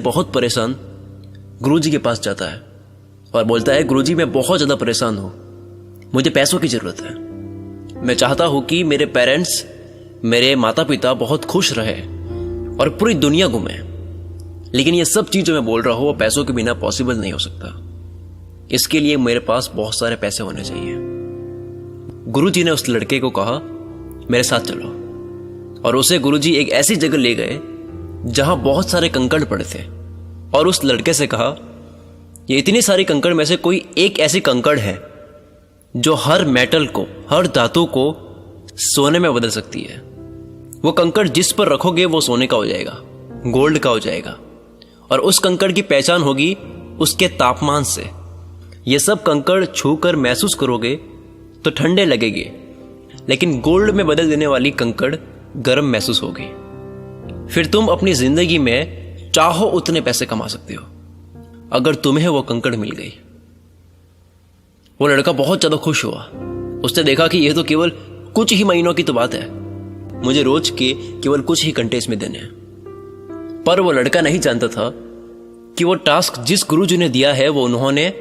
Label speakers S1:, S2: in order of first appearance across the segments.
S1: बहुत परेशान गुरुजी के पास जाता है और बोलता है, गुरुजी मैं बहुत ज़्यादा परेशान हूँ, मुझे पैसों की ज़रूरत है। मैं चाहता हूँ कि मेरे पेरेंट्स, मेरे माता पिता बहुत खुश रहे और पूरी दुनिया घूमे, लेकिन ये सब चीज़ जो मैं बोल रहा हूँ वो पैसों के बिना पॉसिबल नहीं हो सकता। इसके लिए मेरे पास बहुत सारे पैसे होने चाहिए। गुरुजी ने उस लड़के को कहा, मेरे साथ चलो, और उसे गुरुजी एक ऐसी जगह ले गए जहां बहुत सारे कंकड़ पड़े थे और उस लड़के से कहा, ये इतनी सारी कंकड़ में से कोई एक ऐसी कंकड़ है जो हर मेटल को, हर धातु को सोने में बदल सकती है। वो कंकड़ जिस पर रखोगे वो सोने का हो जाएगा, गोल्ड का हो जाएगा, और उस कंकड़ की पहचान होगी उसके तापमान से। ये सब कंकड़ छूकर महसूस करोगे तो ठंडे लगेंगे, लेकिन गोल्ड में बदल देने वाली कंकड़ गर्म महसूस होगी। फिर तुम अपनी जिंदगी में चाहो उतने पैसे कमा सकते हो अगर तुम्हें वो कंकड़ मिल गई। वो लड़का बहुत ज्यादा खुश हुआ। उसने देखा कि यह तो केवल कुछ ही महीनों की तो बात है, मुझे रोज के केवल कुछ ही घंटे इसमें देने हैं। पर वो लड़का नहीं जानता था कि वो टास्क जिस गुरुजी ने दिया है वो उन्होंने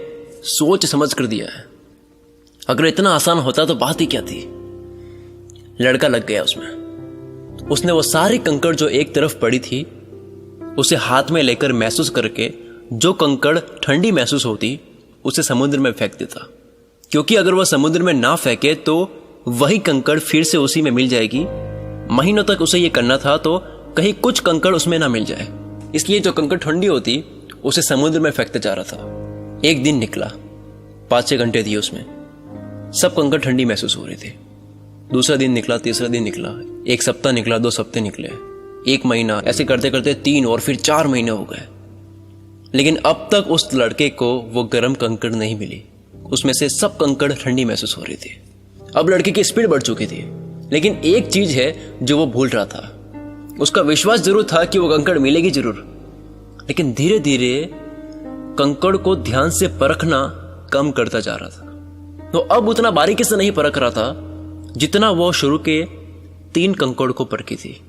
S1: सोच समझ कर दिया है। अगर इतना आसान होता तो बात ही क्या थी। लड़का लग गया उसमें। उसने वो सारी कंकड़ जो एक तरफ पड़ी थी उसे हाथ में लेकर महसूस करके जो कंकड़ ठंडी महसूस होती उसे समुद्र में फेंक देता, क्योंकि अगर वह समुद्र में ना फेंके तो वही कंकड़ फिर से उसी में मिल जाएगी। महीनों तक उसे ये करना था तो कहीं कुछ कंकड़ उसमें ना मिल जाए, इसलिए जो कंकड़ ठंडी होती उसे समुद्र में फेंकते जा रहा था। एक दिन निकला, 5-6 घंटे दिए उसमें, सब कंकड़ ठंडी महसूस हो रही थी। दूसरा दिन निकला, तीसरा दिन निकला, 1 सप्ताह निकला, 2 सप्ताह निकले, 1 महीना, ऐसे करते करते 3 और फिर 4 महीने हो गए। लेकिन अब तक उस लड़के को वो गर्म कंकड़ नहीं मिली। उसमें से सब कंकड़ ठंडी महसूस हो रही थी। अब लड़के की स्पीड बढ़ चुकी थी, लेकिन एक चीज है जो वो भूल रहा था। उसका विश्वास जरूर था कि वो कंकड़ मिलेगी जरूर, लेकिन धीरे धीरे कंकड़ को ध्यान से परखना कम करता जा रहा था। तो अब उतना बारीकी से नहीं परख रहा था जितना वो शुरू के 3 कंकड़ को परखी थी।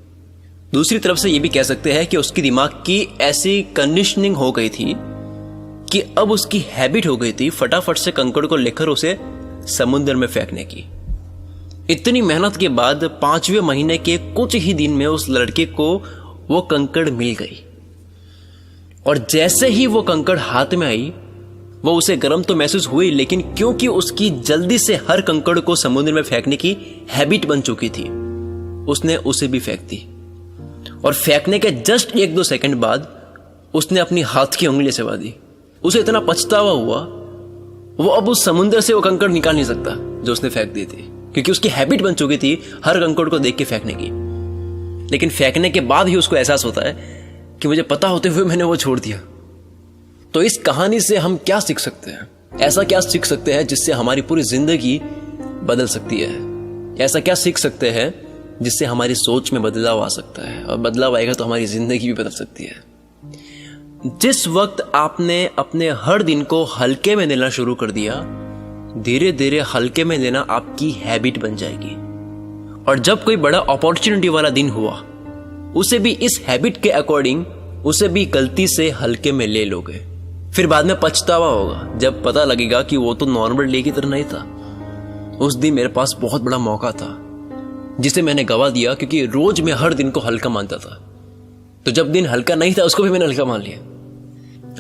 S1: दूसरी तरफ से ये भी कह सकते हैं कि उसकी दिमाग की ऐसी कंडीशनिंग हो गई थी कि अब उसकी हैबिट हो गई थी फटाफट से कंकड़ को लेकर उसे समुद्र में फेंकने की। इतनी मेहनत के बाद 5वें महीने के कुछ ही दिन में उस लड़के को वो कंकड़ मिल गई, और जैसे ही वो कंकड़ हाथ में आई वो उसे गर्म तो महसूस हुई, लेकिन क्योंकि उसकी जल्दी से हर कंकड़ को समुद्र में फेंकने की हैबिट बन चुकी थी, उसने उसे भी फेंक दी। और फेंकने के जस्ट 1-2 सेकंड बाद उसने अपनी हाथ की उंगली चबा दी। उसे इतना पछतावा हुआ, वो अब उस समुद्र से वो कंकड़ निकाल नहीं सकता जो उसने फेंक दी थी, क्योंकि उसकी हैबिट बन चुकी थी हर कंकड़ को देख के फेंकने की। लेकिन फेंकने के बाद ही उसको एहसास होता है कि मुझे पता होते हुए मैंने वो छोड़ दिया। तो इस कहानी से हम क्या सीख सकते हैं? ऐसा क्या सीख सकते हैं जिससे हमारी पूरी जिंदगी बदल सकती है? ऐसा क्या सीख सकते हैं जिससे हमारी सोच में बदलाव आ सकता है, और बदलाव आएगा तो हमारी जिंदगी भी बदल सकती है। जिस वक्त आपने अपने हर दिन को हल्के में लेना शुरू कर दिया, धीरे धीरे हल्के में लेना आपकी हैबिट बन जाएगी। और जब कोई बड़ा अपॉर्चुनिटी वाला दिन हुआ, उसे भी इस हैबिट के अकॉर्डिंग उसे भी गलती से हल्के में ले लोगे। फिर बाद में पछतावा होगा जब पता लगेगा कि वो तो नॉर्मल डे की तरह नहीं था। उस दिन मेरे पास बहुत बड़ा मौका था जिसे मैंने गवा दिया, क्योंकि रोज मैं हर दिन को हल्का मानता था। तो जब दिन हल्का नहीं था उसको भी मैंने हल्का मान लिया।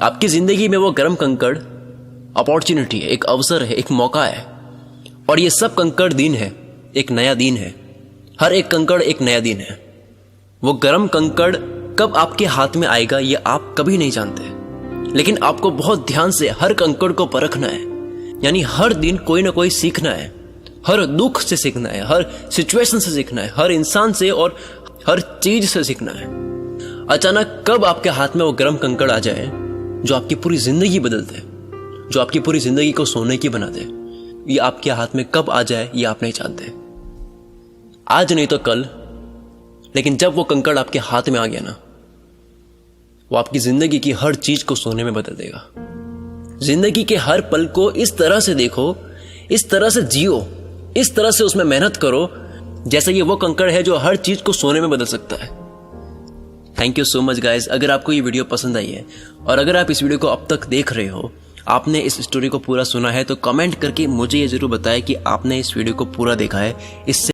S1: आपकी जिंदगी में वो गर्म कंकड़ अपॉर्चुनिटी है, एक अवसर है, एक मौका है, और ये सब कंकड़ दिन है, एक नया दिन है। हर एक कंकड़ एक नया दिन है। वो गर्म कंकड़ कब आपके हाथ में आएगा ये आप कभी नहीं जानते, लेकिन आपको बहुत ध्यान से हर कंकड़ को परखना है। यानी हर दिन कोई ना कोई सीखना है, हर दुख से सीखना है, हर सिचुएशन से सीखना है, हर इंसान से और हर चीज से सीखना है। अचानक कब आपके हाथ में वो गर्म कंकड़ आ जाए जो आपकी पूरी जिंदगी बदल दे, जो आपकी पूरी जिंदगी को सोने की बना दे, ये आपके हाथ में कब आ जाए ये आप नहीं जानते। आज नहीं तो कल, लेकिन जब वो कंकड़ आपके हाथ में आ गया ना, वो आपकी जिंदगी की हर चीज को सोने में बदल देगा। जिंदगी के हर पल को इस तरह से देखो, इस तरह से जियो, इस तरह से उसमें मेहनत करो जैसे ये वो कंकड़ है जो हर चीज को सोने में बदल सकता है। Thank you so much guys. अगर आपको ये वीडियो पसंद आई है और अगर आप इस वीडियो को अब तक देख रहे हो, आपने इस स्टोरी को पूरा सुना है, तो कमेंट करके मुझे ये जरूर बताएं कि आपने इस वीडियो को पूरा देखा है। इससे